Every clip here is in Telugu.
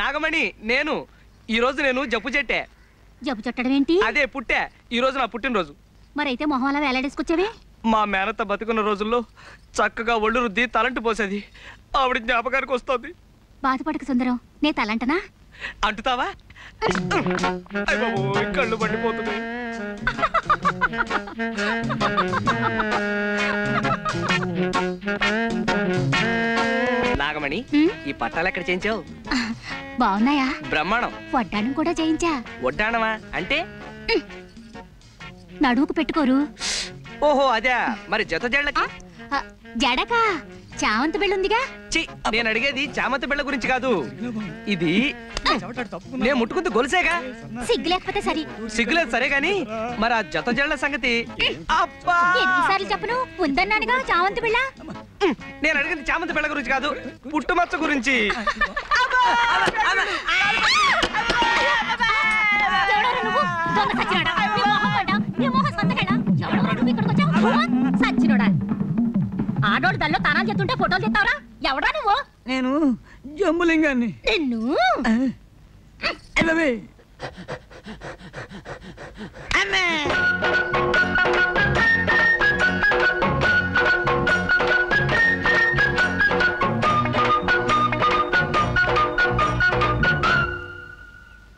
నాగమణి నేను ఈరోజు జబ్బు చెట్టే. జబ్బు చెట్టడం ఏంటి? అదే పుట్టే. ఈ రోజు నా పుట్టినరోజు. మరైతే మొహం అలా వేలాడేసుకొచ్చావే? మా మేనత్త బతుకున్న రోజుల్లో చక్కగా ఒళ్ళు రుద్ది తలంటు పోసేది. ఆవిడ జ్ఞాపకానికి వస్తుంది. బాధపడక సుందరం, నే తలంటనా? అంటుతావా? కళ్ళు పడిపోతున్నాయి. నాగమణి, ఈ పట్టాలు ఎక్కడ చేయించావు? బాగున్నాయా? బ్రహ్మాండం. వడ్డాణం కూడా చేయించా. వడ్డాణమా అంటే? నడువుకు పెట్టుకోరు. ఓహో అదే. మరి జత జళ్ళకి? జడకా? చామంతి బిళ్ళ ఉందిగా. నేను అడిగేది చామంతి బిళ్ళ గురించి కాదు. ఇది నేను ముట్టుకుంది గొలుసేగా. సిగ్గు లేకపోతే సరే. సిగ్గులేదు సరే గాని మరి ఆ జత జళ్ళ సంగతి ఎన్నిసార్లు చెప్పను? ఉందన్నానుగా చామంతి బిళ్ళ. నేను అడిగింది చామంతి బిళ్ళ గురించి కాదు, పుట్టుమచ్చ గురించి. ఆడోడు దల్లో తానాలు చేస్తుంటే ఫోటోలు తెస్తావరా? ఎవడా నువ్వు? నేను జంబులింగాన్ని. నిన్ను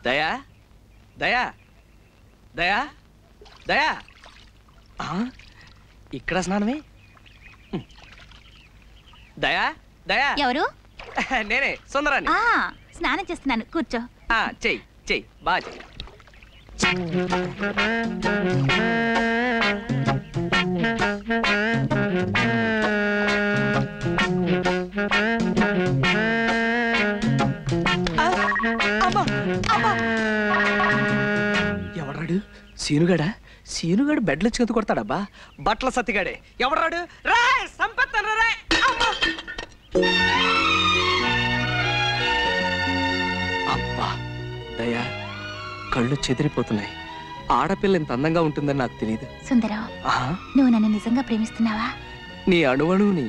దయా దయా దయా దయా, ఇక్కడ స్నానమే. దయా దయా. ఎవరు? నేనే సుందరాన్ని. స్నానం చేస్తున్నాను, కూర్చో. చెయ్యి చెయ్యి, బాగా చెయ్యి. ఎవడాడు? సీనుగాడా? సీనుగాడు బెడ్లో చేతు కొడతాడబ్బా. బట్టల సత్తిగాడే. ఎవడాడు? రా సంపత్తను రా. అబ్బా దయా, కళ్ళు చెదిరిపోతున్నాయి. ఆడపిల్ల ఇంత అందంగా ఉంటుందని నాకు తెలియదు. సుందరం, నువ్వు నన్ను నిజంగా ప్రేమిస్తున్నావా? నీ అణువణువుని,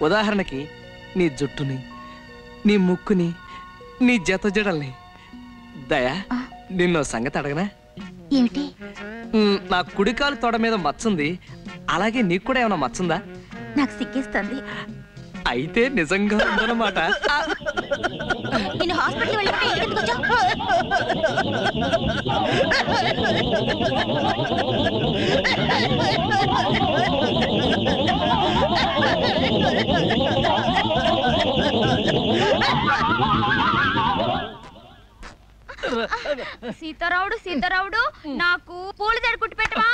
ఉదాహరణకి నీ జుట్టుని, నీ ముక్కుని, నీ జత జడల్ని. దయా, నిన్నో సంగతి అడగనా? ఏమిటి? నా కుడికాలు తొడ మీద మచ్చుంది, అలాగే నీకు కూడా ఏమైనా మచ్చుందా? నాకు సిగ్గేస్తుంది. అయితే నిజంగా ఉందన్నమాట. నేను హాస్పిటల్ సీతారావుడు సీతారావుడు, నాకు పూల జడ కుట్టి పెట్టవా?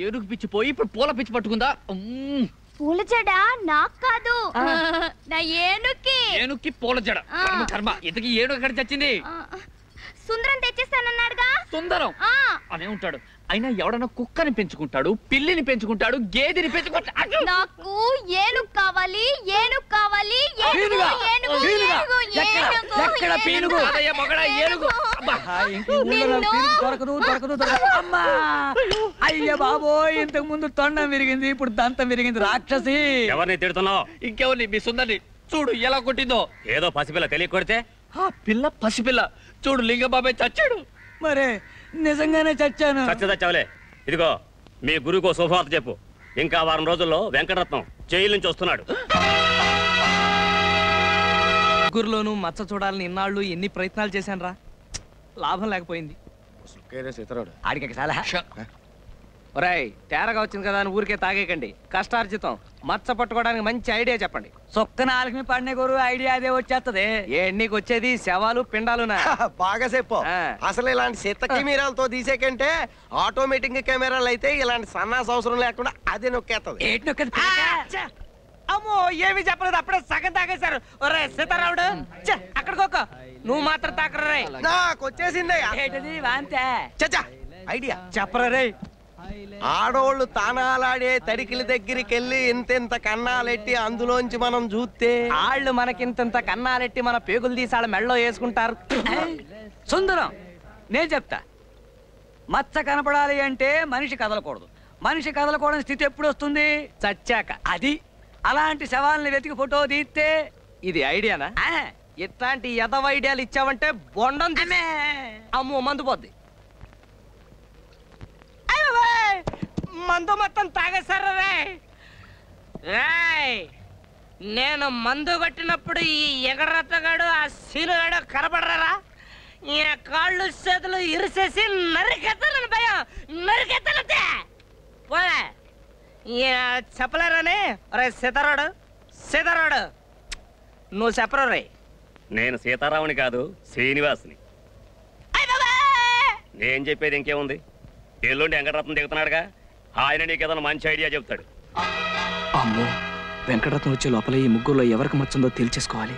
ఏనుగు పిచ్చి పోయి ఇప్పుడు పూల పిచ్చి పట్టుకుందా? పూల జడ నాకు కాదు, నా ఏనుక్కి. ఏనుక్కి పూల జడ కర్మ. ఇంతకీ ఏనుగు ఎక్కడ చచ్చింది? సుందరం తెచ్చేస్తానన్నాడుగా. సుందరం అనే ఉంటాడు. అయినా ఎవడన్నా కుక్కని పెంచుకుంటాడు, పిల్లిని పెంచుకుంటాడు, గేదెని పెంచుకుంటాడు. నాకు ఏనుగు కావాలి, ఏనుగు కావాలి. అయ్య బాబోయ్, ఇంతకు ముందు తొండం విరిగింది, ఇప్పుడు దంతం విరిగింది. రాక్షసి. ఎవరిని తిడుతున్నావు? ఇంకెవరిని? మీ సుందరిని. చూడు ఎలా కొట్టిందో. ఏదో పసిపిల్ల తెలియ కొడితే. ఆ పిల్ల పసిపిల్ల. చూడు లింగబాబాయ్ చచ్చాడు. మరే నిజంగానే చచ్చాను. చచ్చదచ్చవలే. ఇదిగో మీ గురువుకో శుభవార్త చెప్పు. ఇంకా వారం రోజుల్లో వెంకటరత్నం జైలు నుంచి వస్తున్నాడు. ముగ్గురులోనూ మచ్చ చూడాలని ఇన్నాళ్ళు ఎన్ని ప్రయత్నాలు చేశాను రా, లాభం లేకపోయింది. ఆడికి చాలా ఒరేయ్, తేరగా వచ్చింది కదా అని ఊరికే తాగేకండి. కష్టార్జితం మచ్చ పట్టుకోవడానికి మంచి ఐడియా చెప్పండి. సొక్క నాలుగు పడిన గురు ఐడియా అదే వచ్చేస్తది. నీకు వచ్చేది శవాలు పిండాలునా? బాగా చెప్పు. అసలు ఇలాంటి చెత్త కెమెరాలతో తీసేకంటే ఆటోమేటిక్ కెమెరాలు అయితే ఇలాంటి సన్నాస అవసరం లేకుండా అదే నొక్కేస్తుంది. ఏంటి నొక్కేది? అమ్మో, ఏమి చెప్పలేదు, అప్పుడే సగం తాగేశారు. ఒరే సీతారావుడు, అక్కడికోక నువ్వు మాత్రం తాకరే. నాకు వచ్చేసిందయ్యా. ఏంటది? వాంతే. చచ్చా ఐడియా చెప్పరా రే. ఆడోళ్ళు తానాలాడే తడికిల దగ్గరికి వెళ్ళి ఇంత కన్నాలెట్టి అందులోంచి మనం చూస్తే వాళ్ళు మనకింత కన్నాలెట్టి మన పేగులు తీసి వాళ్ళ మెళ్ళలో వేసుకుంటారు. సుందరం, నేను చెప్తా. మచ్చ కనపడాలి అంటే మనిషి కదలకూడదు. మనిషి కదలకూడని స్థితి ఎప్పుడు వస్తుంది? చచ్చాక. అది అలాంటి శవాల్ని వెతికి ఫోటో తీస్తే ఇది ఐడియానా? ఇట్లాంటి ఎదవ ఐడియాలు ఇచ్చావంటే బొండం అమ్మో మందు పోద్ది. మందు మొత్తం తాగేశారా రేయ్? నేను మందు కొట్టినప్పుడు ఈ ఎగరత్తగాడు ఆ సీనుగాడు కనపడరా? ఈ కాళ్ళు చేతులు ఇరిసేసి నరికెత్తాలని భయం, నరికెత్తాలంతే. పోలే చెప్పలేరని రే సీతారాడు, సీతారాడు నువ్వు చెప్పరు రే. నేను సీతారాముని కాదు, శ్రీనివాసుని. నేను చెప్పేది ఇంకేముంది? ఎల్లుండి వెంకటరత్నం దిగుతున్నాడుగా, ఆయన నీకు ఏదైనా మంచి ఐడియా చెప్తాడు. అమ్మో, వెంకటరత్నం వచ్చే లోపల ఈ ముగ్గురులో ఎవరికి మచ్చుందో తేల్చేసుకోవాలి.